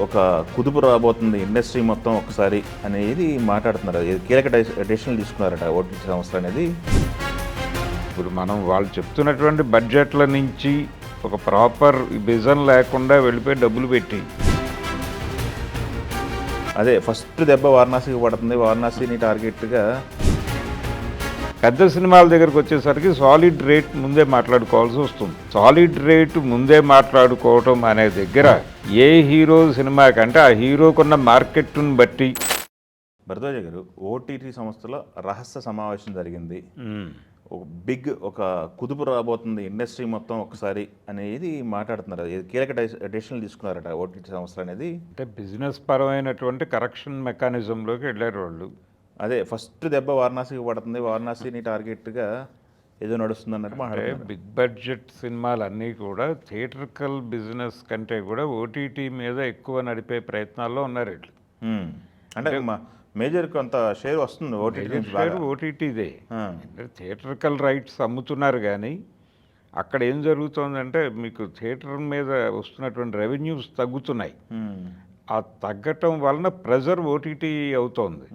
ఒక కుదుపు రాబోతుంది ఇండస్ట్రీ మొత్తం ఒకసారి అనేది మాట్లాడుతున్నారు. ఇది కీలక డెసిషన్లు తీసుకున్నారట ఓటీటీ సంస్థ అనేది. ఇప్పుడు మనం వాళ్ళు చెప్తున్నటువంటి బడ్జెట్ల నుంచి ఒక ప్రాపర్ విజన్ లేకుండా వెళ్ళిపోయి డబ్బులు పెట్టి అదే ఫస్ట్ దెబ్బ వారణాసికి పడుతుంది. వారణాసిని టార్గెట్గా పెద్ద సినిమాల దగ్గరకు వచ్చేసరికి సాలిడ్ రేట్ ముందే మాట్లాడుకోవాల్సి వస్తుంది. సాలిడ్ రేటు ముందే మాట్లాడుకోవటం అనే దగ్గర ఏ హీరో సినిమా కంటే ఆ హీరోకున్న మార్కెట్ను బట్టి. భరద్వాజ గారు, ఓటీటీ సంస్థలో రహస్య సమావేశం జరిగింది. ఒక కుదుపు రాబోతుంది ఇండస్ట్రీ మొత్తం ఒకసారి అనేది మాట్లాడుతున్నారు. ఇది కీలక డెసిషన్లు తీసుకున్నారట ఓటీటీ సంస్థ అనేది. అంటే బిజినెస్ పరమైనటువంటి కరెక్షన్ మెకానిజంలోకి వెళ్ళారు వాళ్ళు. అదే ఫస్ట్ దెబ్బ వారణాసికి పడుతుంది. వారణాసిని టార్గెట్గా ఏదో నడుస్తుంది అన్నట్టు మాట్లాడారు. బిగ్ బడ్జెట్ సినిమాలన్నీ కూడా థియేటర్కల్ బిజినెస్ కంటే కూడా ఓటీటీ మీద ఎక్కువ నడిపే ప్రయత్నాల్లో ఉన్నారు వీళ్ళు. అంటే మేజర్ కొంత షేర్ వస్తుంది ఓటీటీదే. థియేటర్కల్ రైట్స్ అమ్ముతున్నారు కానీ అక్కడ ఏం జరుగుతుందంటే మీకు థియేటర్ మీద వస్తున్నటువంటి రెవెన్యూస్ తగ్గుతున్నాయి. ఆ తగ్గటం వలన ప్రెజర్ ఓటీటీ అవుతోంది.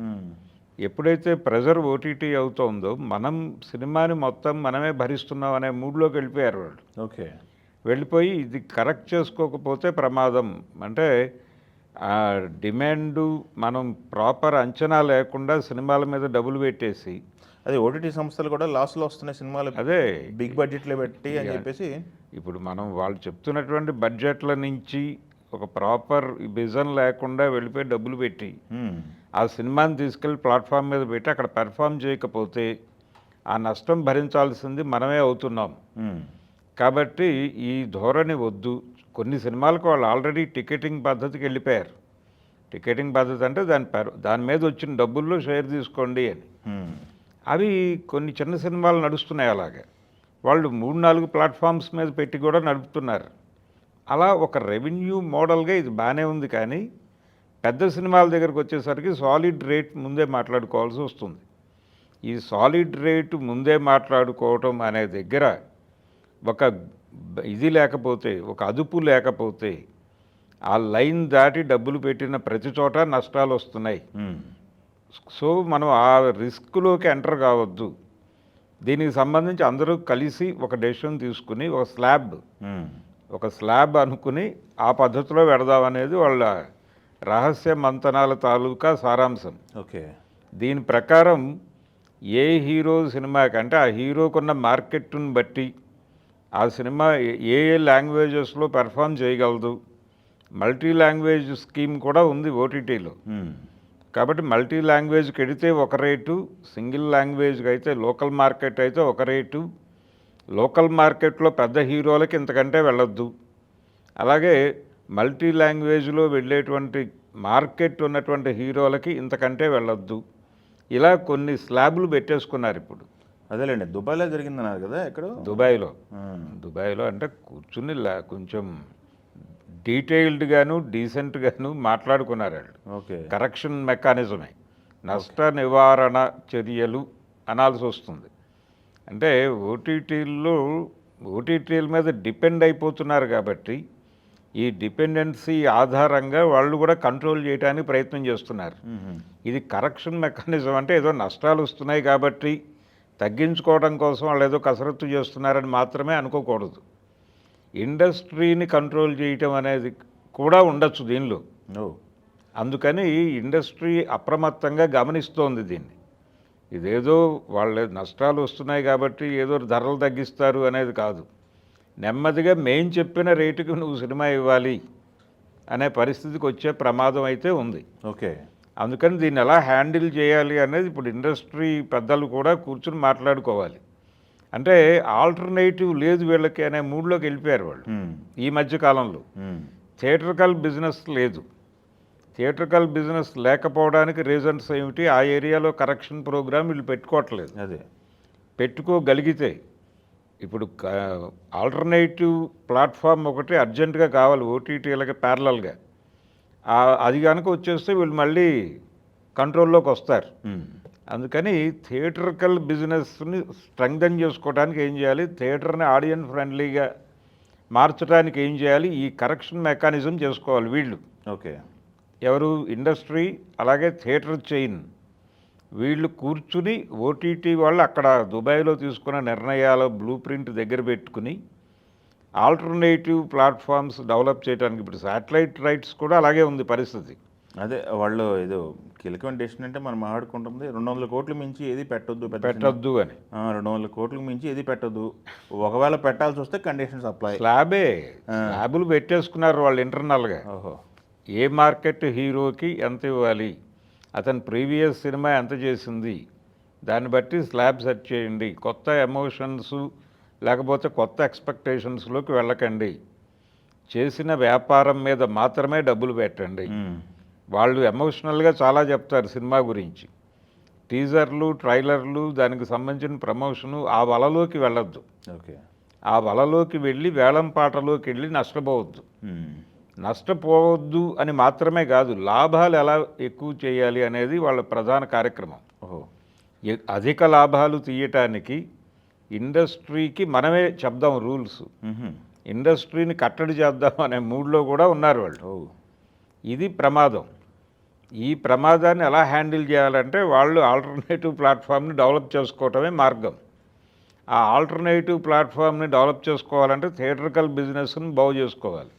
ఎప్పుడైతే ప్రెజర్ ఓటీటీ అవుతోందో మనం సినిమాని మొత్తం మనమే భరిస్తున్నాం అనే మూడ్లోకి వెళ్ళిపోయారు వాళ్ళు. ఓకే, వెళ్ళిపోయి ఇది కరెక్ట్ చేసుకోకపోతే ప్రమాదం. అంటే ఆ డిమాండు మనం ప్రాపర్ అంచనా లేకుండా సినిమాల మీద డబ్బులు పెట్టేసి, అదే ఓటీటీ సంస్థలు కూడా లాస్లో వస్తున్న సినిమాలు అదే బిగ్ బడ్జెట్లో పెట్టి అని చెప్పేసి. ఇప్పుడు మనం వాళ్ళు చెప్తున్నటువంటి బడ్జెట్ల నుంచి ఒక ప్రాపర్ విజన్ లేకుండా వెళ్ళిపోయి డబ్బులు పెట్టి ఆ సినిమాని తీసుకెళ్ళి ప్లాట్ఫామ్ మీద పెట్టి అక్కడ పెర్ఫామ్ చేయకపోతే ఆ నష్టం భరించాల్సింది మనమే అవుతున్నాం. కాబట్టి ఈ ధోరణి వద్దు. కొన్ని సినిమాలకు వాళ్ళు ఆల్రెడీ టికెటింగ్ పద్ధతికి వెళ్ళిపోయారు. టికెటింగ్ పద్ధతి అంటే దాని మీద వచ్చిన డబ్బుల్లో షేర్ తీసుకోండి అని. అవి కొన్ని చిన్న సినిమాలు నడుస్తున్నాయి. అలాగే వాళ్ళు 3-4 ప్లాట్ఫామ్స్ మీద పెట్టి కూడా నడుపుతున్నారు. అలా ఒక రెవెన్యూ మోడల్గా ఇది బాగానే ఉంది. కానీ పెద్ద సినిమాల దగ్గరకు వచ్చేసరికి సాలిడ్ రేట్ ముందే మాట్లాడుకోవాల్సి వస్తుంది. ఈ సాలిడ్ రేటు ముందే మాట్లాడుకోవటం అనే దగ్గర ఒక ఇది లేకపోతే, ఒక అదుపు లేకపోతే ఆ లైన్ దాటి డబ్బులు పెట్టిన ప్రతి చోట నష్టాలు వస్తున్నాయి. సో మనం ఆ రిస్క్లోకి ఎంటర్ కావద్దు. దీనికి సంబంధించి అందరూ కలిసి ఒక డెసిషన్ తీసుకుని ఒక స్లాబ్ అనుకుని ఆ పద్ధతిలో పెడదామనేది వాళ్ళ రహస్య మంతనాల తాలూకా సారాంశం. ఓకే, దీని ప్రకారం ఏ హీరో సినిమా కంటే ఆ హీరోకున్న మార్కెట్ను బట్టి ఆ సినిమా ఏ లాంగ్వేజెస్లో పెర్ఫామ్ చేయగలదు. మల్టీ లాంగ్వేజ్ స్కీమ్ కూడా ఉంది ఓటీటీలో. కాబట్టి మల్టీ లాంగ్వేజ్కి వెడితే ఒక రేటు, సింగిల్ లాంగ్వేజ్కి అయితే లోకల్ మార్కెట్ అయితే ఒక రేటు. లోకల్ మార్కెట్లో పెద్ద హీరోలకి ఇంతకంటే వెళ్ళొద్దు. అలాగే మల్టీ లాంగ్వేజ్లో వెళ్ళేటువంటి మార్కెట్ ఉన్నటువంటి హీరోలకి ఇంతకంటే వెళ్ళొద్దు. ఇలా కొన్ని స్లాబులు పెట్టేసుకున్నారు ఇప్పుడు. అదేలేండి, దుబాయ్లో జరిగిందన్నారు కదా. ఎక్కడ? దుబాయ్లో అంటే కూర్చుని కొంచెం డీటెయిల్డ్గాను డీసెంట్గాను మాట్లాడుకున్నారు వాళ్ళు. ఓకే, కరెక్షన్ మెకానిజమే, నష్ట నివారణ చర్యలు అనాల్సి వస్తుంది. అంటే ఓటీటీల మీద డిపెండ్ అయిపోతున్నారు కాబట్టి ఈ డిపెండెన్సీ ఆధారంగా వాళ్ళు కూడా కంట్రోల్ చేయడానికి ప్రయత్నం చేస్తున్నారు. ఇది కరెక్షన్ మెకానిజం. అంటే ఏదో నష్టాలు వస్తున్నాయి కాబట్టి తగ్గించుకోవడం కోసం వాళ్ళు ఏదో కసరత్తు చేస్తున్నారని మాత్రమే అనుకోకూడదు. ఇండస్ట్రీని కంట్రోల్ చేయటం అనేది కూడా ఉండొచ్చు దీనిలో. అందుకని ఇండస్ట్రీ అప్రమత్తంగా గమనిస్తోంది దీన్ని. ఇదేదో వాళ్ళ నష్టాలు వస్తున్నాయి కాబట్టి ఏదో ధరలు తగ్గిస్తారు అనేది కాదు. నెమ్మదిగా మేము చెప్పిన రేటుకి నువ్వు సినిమా ఇవ్వాలి అనే పరిస్థితికి వచ్చే ప్రమాదం అయితే ఉంది. ఓకే, అందుకని దీన్ని ఎలా హ్యాండిల్ చేయాలి అనేది ఇప్పుడు ఇండస్ట్రీ పెద్దలు కూడా కూర్చుని మాట్లాడుకోవాలి. అంటే ఆల్టర్నేటివ్ లేదు వీళ్ళకి అనే మూడ్లోకి వెళ్ళిపోయారు వాళ్ళు ఈ మధ్యకాలంలో. థియేటర్కల్ బిజినెస్ లేదు. థియేటర్కల్ బిజినెస్ లేకపోవడానికి రీజన్స్ ఏమిటి? ఆ ఏరియాలో కరెక్షన్ ప్రోగ్రామ్ వీళ్ళు పెట్టుకోవట్లేదు. అదే పెట్టుకోగలిగితే ఇప్పుడు ఆల్టర్నేటివ్ ప్లాట్ఫామ్ ఒకటి అర్జెంటుగా కావాలి ఓటీటీలకి ప్యారలల్గా. అది కనుక వచ్చేస్తే వీళ్ళు మళ్ళీ కంట్రోల్లోకి వస్తారు. అందుకని థియేటర్కల్ బిజినెస్ని స్ట్రెంగ్థన్ చేసుకోవడానికి ఏం చేయాలి, థియేటర్ని ఆడియన్స్ ఫ్రెండ్లీగా మార్చడానికి ఏం చేయాలి, ఈ కరెక్షన్ మెకానిజం చేసుకోవాలి వీళ్ళు. ఓకే. ఎవరు? ఇండస్ట్రీ, అలాగే థియేటర్ చైన్. వీళ్ళు కూర్చుని ఓటీటీ వాళ్ళు అక్కడ దుబాయ్లో తీసుకున్న నిర్ణయాల బ్లూ ప్రింట్ దగ్గర పెట్టుకుని ఆల్టర్నేటివ్ ప్లాట్ఫామ్స్ డెవలప్ చేయడానికి ఇప్పుడు శాటిలైట్ రైట్స్ కూడా అలాగే ఉంది పరిస్థితి. అదే వాళ్ళు ఏదో కీలకమైన డెసిషన్ అంటే మనం మాట్లాడుకుంటుంది 200 కోట్లు మించి ఏది పెట్టొద్దు పెట్టద్దు అని. 200 కోట్లకు మించి ఏది పెట్టొద్దు, ఒకవేళ పెట్టాల్సి వస్తే కండిషన్స్ అప్లై. స్లాబులు పెట్టేసుకున్నారు వాళ్ళు ఇంటర్నల్గా. ఓహో. ఏ మార్కెట్ హీరోకి ఎంత ఇవ్వాలి, అతని ప్రీవియస్ సినిమా ఎంత చేసింది, దాన్ని బట్టి స్లాబ్ సెట్ చేయండి. కొత్త ఎమోషన్స్ లేకపోతే కొత్త ఎక్స్పెక్టేషన్స్లోకి వెళ్ళకండి. చేసిన వ్యాపారం మీద మాత్రమే డబ్బులు పెట్టండి. వాళ్ళు ఎమోషనల్గా చాలా చెప్తారు సినిమా గురించి. టీజర్లు, ట్రైలర్లు, దానికి సంబంధించిన ప్రమోషను, ఆ వలలోకి వెళ్ళొద్దు. ఓకే. ఆ వలలోకి వెళ్ళి వేలం పాటలోకి వెళ్ళి నష్టపోవద్దు. నష్టపోవద్దు అని మాత్రమే కాదు, లాభాలు ఎలా ఎక్కువ చేయాలి అనేది వాళ్ళ ప్రధాన కార్యక్రమం. ఓహో. అధిక లాభాలు తీయటానికి ఇండస్ట్రీకి మనమే చెప్దాం రూల్స్, ఇండస్ట్రీని కట్టడి చేద్దాం అనే మూడ్లో కూడా ఉన్నారు వాళ్ళు. ఇది ప్రమాదం. ఈ ప్రమాదాన్ని ఎలా హ్యాండిల్ చేయాలంటే వాళ్ళు ఆల్టర్నేటివ్ ప్లాట్ఫామ్ని డెవలప్ చేసుకోవటమే మార్గం. ఆ ఆల్టర్నేటివ్ ప్లాట్ఫామ్ని డెవలప్ చేసుకోవాలంటే థియేటర్కల్ బిజినెస్ని బాగు చేసుకోవాలి.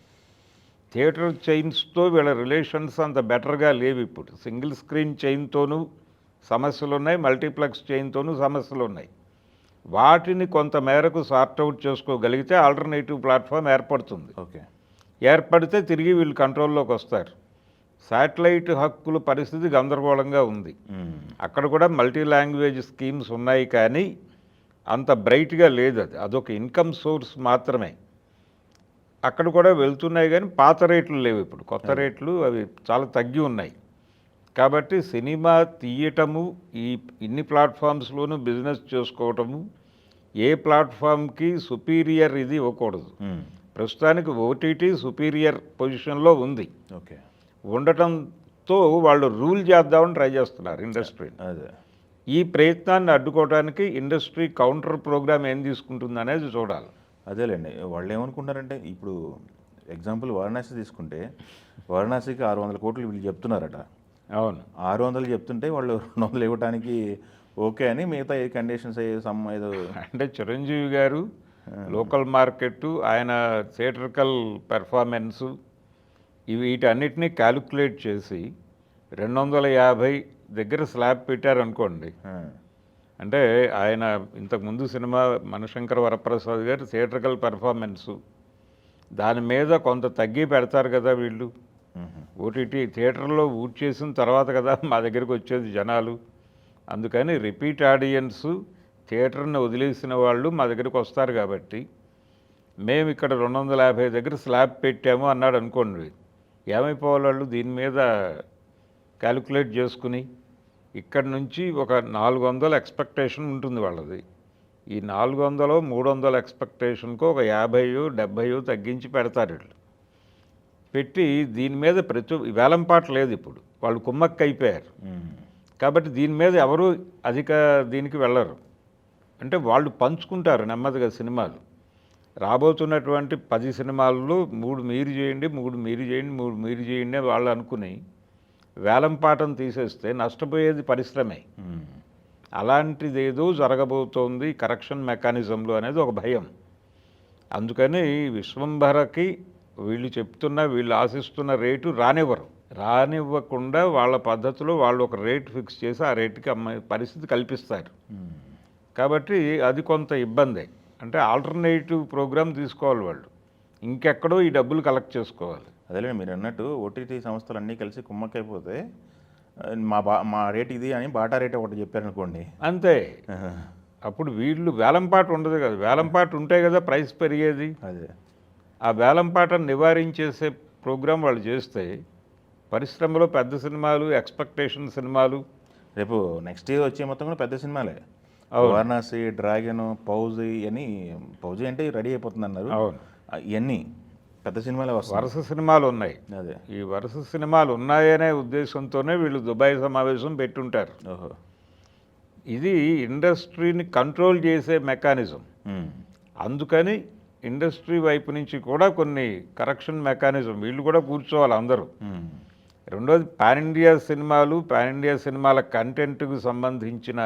థియేటర్ చైన్స్తో వీళ్ళ రిలేషన్స్ అంత బెటర్గా లేవు ఇప్పుడు. సింగిల్ స్క్రీన్ చైన్తోనూ సమస్యలు ఉన్నాయి, మల్టీప్లెక్స్ చైన్తోనూ సమస్యలు ఉన్నాయి. వాటిని కొంత మేరకు సార్ట్అవుట్ చేసుకోగలిగితే ఆల్టర్నేటివ్ ప్లాట్ఫామ్ ఏర్పడుతుంది. ఓకే. ఏర్పడితే తిరిగి వీళ్ళు కంట్రోల్లోకి వస్తారు. శాటిలైట్ హక్కుల పరిస్థితి గందరగోళంగా ఉంది. అక్కడ కూడా మల్టీ లాంగ్వేజ్ స్కీమ్స్ ఉన్నాయి, కానీ అంత బ్రైట్గా లేదు. అదొక ఇన్కమ్ సోర్స్ మాత్రమే. అక్కడ కూడా వెళ్తున్నాయి, కానీ పాత రేట్లు లేవు ఇప్పుడు. కొత్త రేట్లు అవి చాలా తగ్గి ఉన్నాయి. కాబట్టి సినిమా తీయటము, ఇన్ని ప్లాట్ఫామ్స్లోనూ బిజినెస్ చేసుకోవటము, ఏ ప్లాట్ఫామ్కి సుపీరియర్ ఇది ఇవ్వకూడదు. ప్రస్తుతానికి ఓటీటీ సుపీరియర్ పొజిషన్లో ఉంది. ఓకే. ఉండటంతో వాళ్ళు రూల్ చేద్దామని ట్రై చేస్తున్నారు ఇండస్ట్రీని. అదే ఈ ప్రయత్నాన్ని అడ్డుకోవడానికి ఇండస్ట్రీ కౌంటర్ ప్రోగ్రామ్ ఏం తీసుకుంటుంది అనేది చూడాలి. అదేలేండి. వాళ్ళు ఏమనుకుంటారంటే ఇప్పుడు ఎగ్జాంపుల్ వారణాసి తీసుకుంటే వారణాసికి 600 కోట్లు వీళ్ళు చెప్తున్నారట. అవును. 600 చెప్తుంటే వాళ్ళు 200 ఇవ్వడానికి ఓకే అని మిగతా ఏ కండిషన్స్ ఏదో అంటే చిరంజీవి గారు లోకల్ మార్కెట్, ఆయన థియేటర్కల్ పెర్ఫార్మెన్సు, వీటన్నిటినీ క్యాలిక్యులేట్ చేసి 250 దగ్గర స్లాబ్ పెట్టారనుకోండి. అంటే ఆయన ఇంతకుముందు సినిమా మనశంకర వరప్రసాద్ గారు థియేటర్కల్ పెర్ఫార్మెన్సు, దాని మీద కొంత తగ్గి పెడతారు కదా వీళ్ళు. ఓటీటీ థియేటర్లో ఊట్ చేసిన తర్వాత కదా మా దగ్గరికి వచ్చేది జనాలు. అందుకని రిపీట్ ఆడియన్స్, థియేటర్ని వదిలేసిన వాళ్ళు మా దగ్గరికి వస్తారు. కాబట్టి మేము ఇక్కడ 250 దగ్గర స్లాబ్ పెట్టాము అన్నాడు అనుకోండి. ఏమైపోవాలి వాళ్ళు దీని మీద క్యాలిక్యులేట్ చేసుకుని, ఇక్కడ నుంచి ఒక 400 ఎక్స్పెక్టేషన్ ఉంటుంది వాళ్ళది. ఈ 400, 300 ఎక్స్పెక్టేషన్కు ఒక 50, 70 తగ్గించి పెడతారు వీళ్ళు. పెట్టి దీని మీద వేలంపాట లేదు ఇప్పుడు, వాళ్ళు కుమ్మక్క అయిపోయారు. కాబట్టి దీని మీద ఎవరు అధిక దీనికి వెళ్ళరు. అంటే వాళ్ళు పంచుకుంటారు నెమ్మదిగా సినిమాలు. రాబోతున్నటువంటి 10 సినిమాల్లో 3 మీరు చేయండి, 3 మీరు చేయండి, 3 మీరు చేయండి వాళ్ళు అనుకుని వేలంపాటను తీసేస్తే నష్టపోయేది పరిశ్రమే. అలాంటిది ఏదో జరగబోతోంది కరెక్షన్ మెకానిజంలో అనేది ఒక భయం. అందుకని విశ్వంభరకి వీళ్ళు ఆశిస్తున్న రేటు రానివ్వకుండా వాళ్ళ పద్ధతిలో వాళ్ళు ఒక రేటు ఫిక్స్ చేసి ఆ రేటుకి అమ్మే పరిస్థితి కల్పిస్తారు. కాబట్టి అది కొంత ఇబ్బందే. అంటే ఆల్టర్నేటివ్ ప్రోగ్రామ్ తీసుకోవాలి వాళ్ళు, ఇంకెక్కడో ఈ డబ్బులు కలెక్ట్ చేసుకోవాలి. అదేలే మీరు అన్నట్టు ఓటీటీ సంస్థలు అన్నీ కలిసి కుమ్మక్కైపోతే మా రేట్ ఇది అని బాటా రేట్ ఒకటి చెప్పారనుకోండి, అంతే. అప్పుడు వీళ్ళు వేలంపాట ఉండదు కదా. వేలంపాట ఉంటే కదా ప్రైస్ పెరిగేది. అదే ఆ వేలంపాటను నివారించేసే ప్రోగ్రాం వాళ్ళు చేస్తే పరిశ్రమలో పెద్ద సినిమాలు, ఎక్స్పెక్టేషన్ సినిమాలు, రేపు నెక్స్ట్ ఇయర్ వచ్చే మొత్తం కూడా పెద్ద సినిమాలే. వారణాసి, డ్రాగన్, పౌజీ అని, పౌజీ అంటే రెడీ అయిపోతుంది అన్నారు. అవును, ఇవన్నీ పెద్ద సినిమాలే వస్తాయి. వరుస సినిమాలు ఉన్నాయి. అదే ఈ వరుస సినిమాలు ఉన్నాయనే ఉద్దేశంతోనే వీళ్ళు దుబాయ్ సమావేశం పెట్టుంటారు. ఓహో. ఇది ఇండస్ట్రీని కంట్రోల్ చేసే మెకానిజం. అందుకని ఇండస్ట్రీ వైపు నుంచి కూడా కొన్ని కరెక్షన్ మెకానిజం వీళ్ళు కూడా కూర్చోవాలి అందరూ. రెండోది పాన్ ఇండియా సినిమాల కంటెంట్కు సంబంధించిన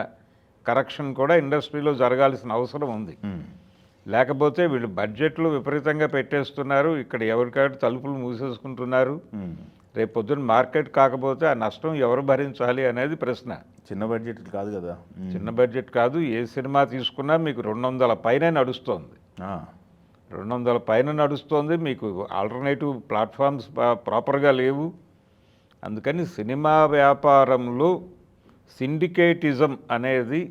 కరెక్షన్ కూడా ఇండస్ట్రీలో జరగాల్సిన అవసరం ఉంది. లేకపోతే వీళ్ళు బడ్జెట్లు విపరీతంగా పెట్టేస్తున్నారు, ఇక్కడ ఎవరికాడు తలుపులు మూసేసుకుంటున్నారు. రేపు పొద్దున్న మార్కెట్ కాకపోతే ఆ నష్టం ఎవరు భరించాలి అనేది ప్రశ్న. చిన్న బడ్జెట్ కాదు కదా. చిన్న బడ్జెట్ కాదు, ఏ సినిమా తీసుకున్నా మీకు 200 పైన నడుస్తోంది. 200 పైన నడుస్తోంది. మీకు ఆల్టర్నేటివ్ ప్లాట్ఫామ్స్ ప్రాపర్గా లేవు. అందుకని సినిమా వ్యాపారంలో సిండికేటిజం అనేది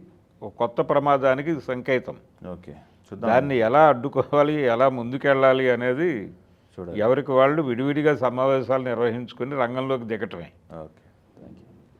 ఒక కొత్త ప్రమాదానికి సంకేతం. ఓకే, దాన్ని ఎలా అడ్డుకోవాలి, ఎలా ముందుకెళ్ళాలి అనేది చూడాలి. ఎవరికి వాళ్ళు విడివిడిగా సమావేశాలు నిర్వహించుకుని రంగంలోకి దిగటమే. ఓకే.